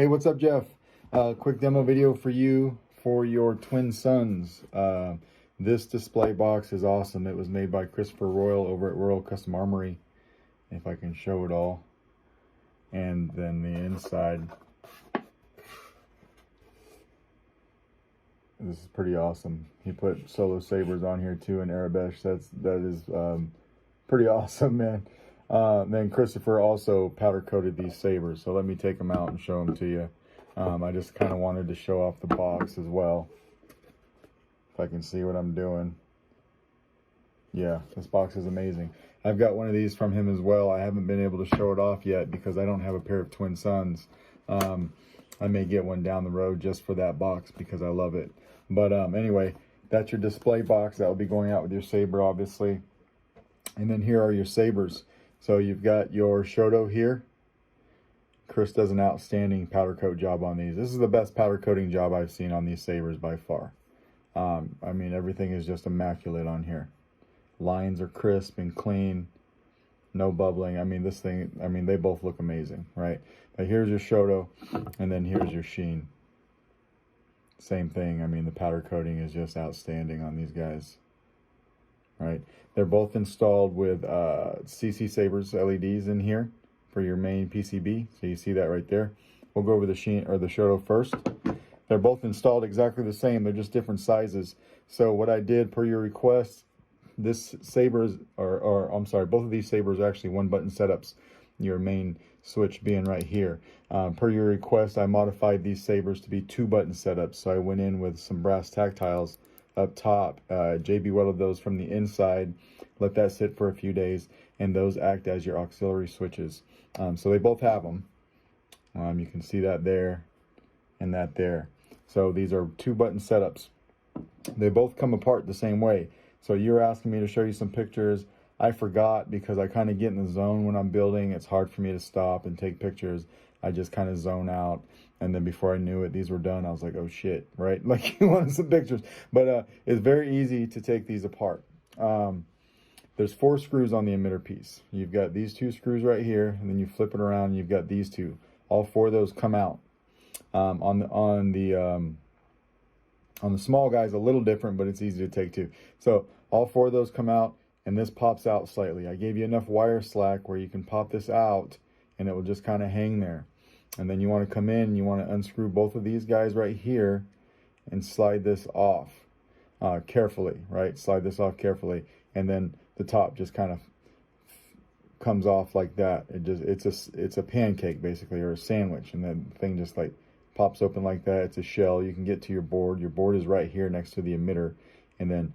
Hey, what's up, Jeff? Quick demo video for you for your twin sons. This display box is awesome. It was made by Christopher Royal over at Royal Custom Armory, if I can show it all. And then the inside. This is pretty awesome. He put solo sabers on here too in Arabesh. That is pretty awesome, man. Then Christopher also powder coated these sabers. So let me take them out and show them to you. I just kind of wanted to show off the box as well. If I can see what I'm doing. Yeah, this box is amazing. I've got one of these from him as well. I haven't been able to show it off yet because I don't have a pair of twin sons. I may get one down the road just for that box because I love it. But anyway, that's your display box. That will be going out with your saber, obviously. And then here are your sabers. So you've got your Shoto here. Chris does an outstanding powder coat job on these. This is the best powder coating job I've seen on these sabers by far. I mean, everything is just immaculate on here. Lines are crisp and clean. No bubbling. I mean, this thing, I mean, they both look amazing, right? But here's your Shoto, and then here's your Sheen. Same thing. I mean, the powder coating is just outstanding on these guys, right? They're both installed with CCSabers LEDs in here for your main PCB. So you see that right there. We'll go over the Sheen or the Shoto first. They're both installed exactly the same. They're just different sizes. So what I did per your request, this sabers, or I'm sorry, both of these sabers are actually one button setups. Your main switch being right here. Per your request, I modified these sabers to be 2-button setups. So I went in with some brass tactiles up top, JB welded those from the inside, let that sit for a few days, and those act as your auxiliary switches. So they both have them. You can see that there and that there. So these are 2-button setups. They both come apart the same way. So you're asking me to show you some pictures. I forgot because I kind of get in the zone when I'm building. It's hard for me to stop and take pictures. I just kind of zone out. And then before I knew it, these were done. I was like, oh shit, right? Like you wanted some pictures. But it's very easy to take these apart. There's 4 screws on the emitter piece. You've got these 2 screws right here, and then you flip it around and you've got these 2. All 4 of those come out. On the small guys, a little different, but it's easy to take too. So all 4 of those come out, and this pops out slightly. I gave you enough wire slack where you can pop this out, and it will just kind of hang there. And then you want to come in, you want to unscrew both of these guys right here and slide this off carefully, right? Slide this off carefully, and then the top just kind of comes off like that. It's a pancake basically, or a sandwich, and then the thing just like pops open like that. It's a shell. You can get to your board. Your board is right here next to the emitter, and then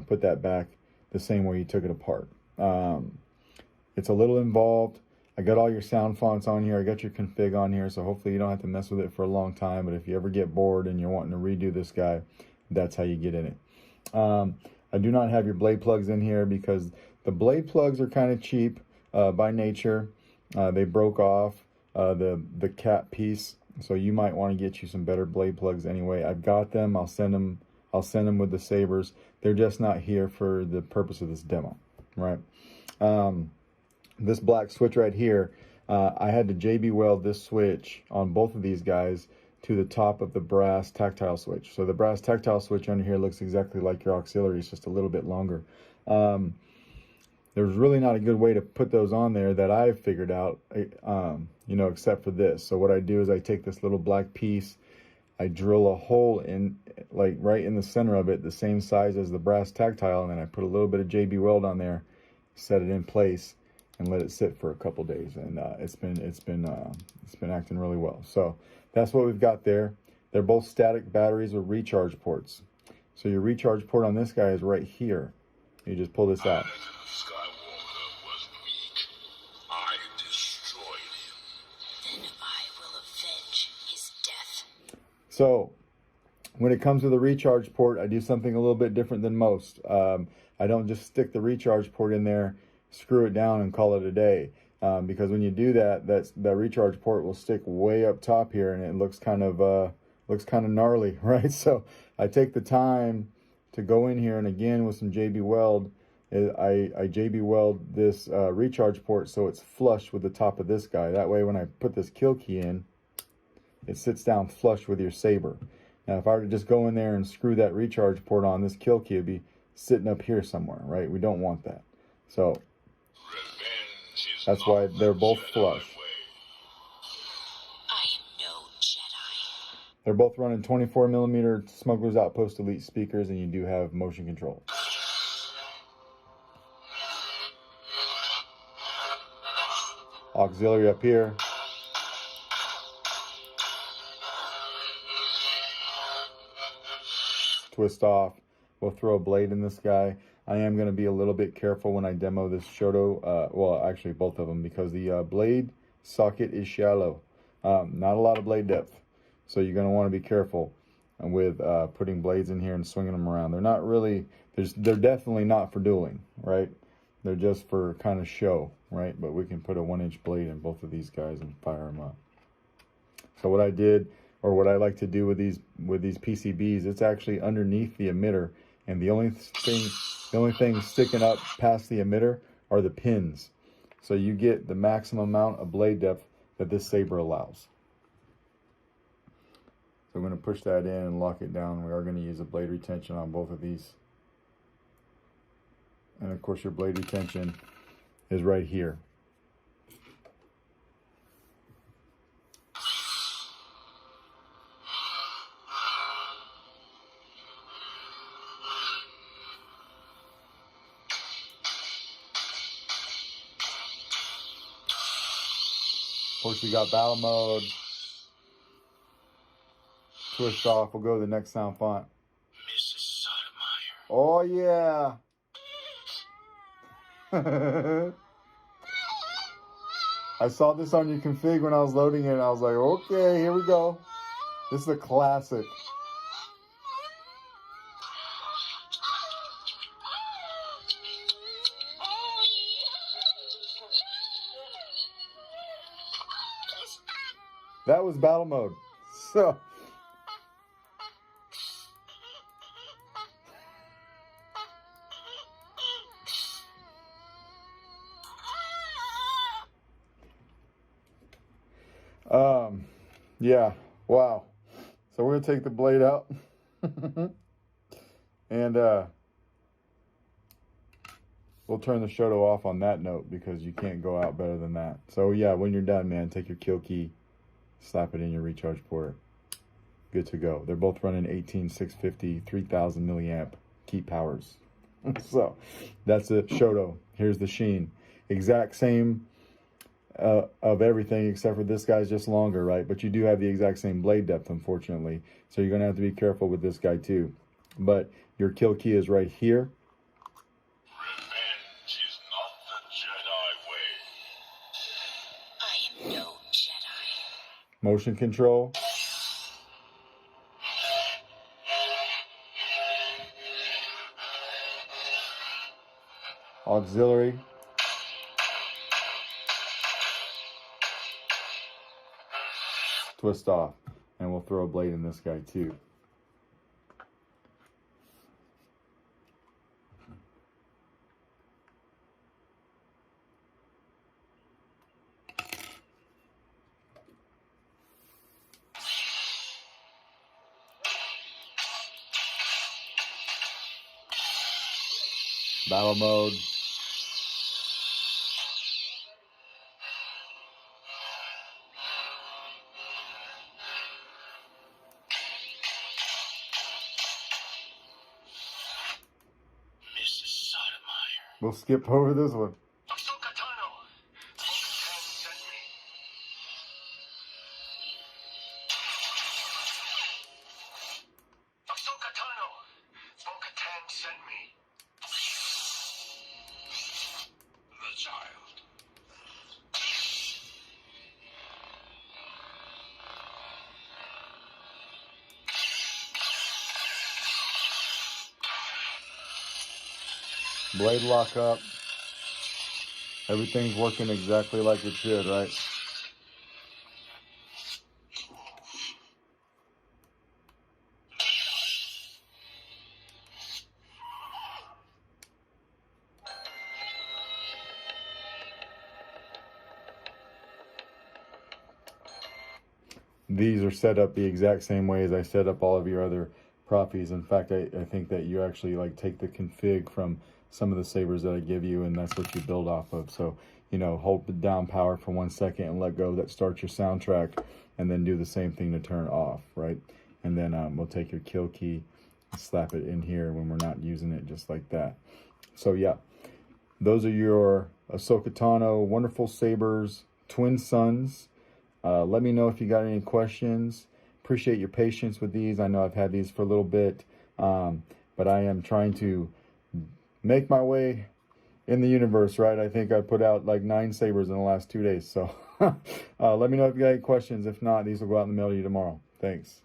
put that back the same way you took it apart. It's a little involved. I got all your sound fonts on here. I got your config on here, so hopefully you don't have to mess with it for a long time. But if you ever get bored and you're wanting to redo this guy, that's how you get in it. I do not have your blade plugs in here because the blade plugs are kind of cheap by nature. They broke off the cap piece, so you might want to get you some better blade plugs anyway. I've got them. I'll send them with the sabers. They're just not here for the purpose of this demo, right? This black switch right here, I had to JB weld this switch on both of these guys to the top of the brass tactile switch. So the brass tactile switch under here looks exactly like your auxiliary. It's just a little bit longer. There's really not a good way to put those on there that I've figured out, you know, except for this. So what I do is I take this little black piece, I drill a hole in, like right in the center of it, the same size as the brass tactile, and then I put a little bit of JB weld on there, set it in place, and let it sit for a couple days, and it's been acting really well. So that's what we've got there. They're both static batteries with recharge ports. So your recharge port on this guy is right here. You just pull this out. Skywalker was weak. I destroyed him. Then I will avenge his death. So when it comes to the recharge port, I do something a little bit different than most. I don't just stick the recharge port in there, screw it down, and call it a day. Because when you do that, that recharge port will stick way up top here, and it looks kind of gnarly, right? So I take the time to go in here, and again with some JB weld, I JB weld this recharge port so it's flush with the top of this guy. That way when I put this kill key in, it sits down flush with your saber. Now, if I were to just go in there and screw that recharge port on, this kill key would be sitting up here somewhere, right? We don't want that. So that's why they're both flush. I am no Jedi. They're both running 24mm Smuggler's Outpost Elite speakers, and you do have motion control. Auxiliary up here. Twist off. We'll throw a blade in this guy. I am going to be a little bit careful when I demo this Shoto. Well, actually both of them, because the blade socket is shallow. Not a lot of blade depth. So you're going to want to be careful with putting blades in here and swinging them around. They're not really, they're definitely not for dueling, right? They're just for kind of show, right? But we can put a 1-inch blade in both of these guys and fire them up. So what I did, or what I like to do with these PCBs, it's actually underneath the emitter, and the only thing sticking up past the emitter are the pins. So you get the maximum amount of blade depth that this saber allows. So I'm going to push that in and lock it down. We are going to use a blade retention on both of these. And of course your blade retention is right here. Of course, we got battle mode. Twist off. We'll go to the next sound font. Mrs. Sotomayor. Oh, yeah. I saw this on your config when I was loading it. And I was like, okay, here we go. This is a classic. That was battle mode. So. Yeah, wow. So we're gonna take the blade out. And we'll turn the Shoto off on that note, because you can't go out better than that. So yeah, when you're done, man, take your kill key, slap it in your recharge port. Good to go. They're both running 18650, 3000 milliamp key powers. So that's it, Shoto. Here's the sheen. Exact same of everything, except for this guy's just longer, right? But you do have the exact same blade depth, unfortunately. So you're going to have to be careful with this guy too. But your kill key is right here. Revenge is not the Jedi way. I am no Jedi. Motion control. Auxiliary. Twist off. And we'll throw a blade in this guy too. Battle mode. Mrs. Sotomayor. We'll skip over this one. Ahsoka Tano. Bo-Katan sent me. Ahsoka Tano. Bo-Katan sent me. The child. Blade lock up. Everything's working exactly like it should, right? these are set up the exact same way as I set up all of your other Proffies. In fact, I think that you actually like take the config from some of the sabers that I give you, and that's what you build off of. So, you know, hold the down power for 1 second and let go. That starts your soundtrack, and then do the same thing to turn it off, right? And then we'll take your kill key and slap it in here when we're not using it, just like that. So yeah, those are your Ahsoka Tano wonderful sabers, twin sons. Let me know if you got any questions. Appreciate your patience with these. I know I've had these for a little bit, but I am trying to make my way in the universe, right? I think I put out like 9 sabers in the last 2 days. So let me know if you got any questions. If not, these will go out in the mail to you tomorrow. Thanks.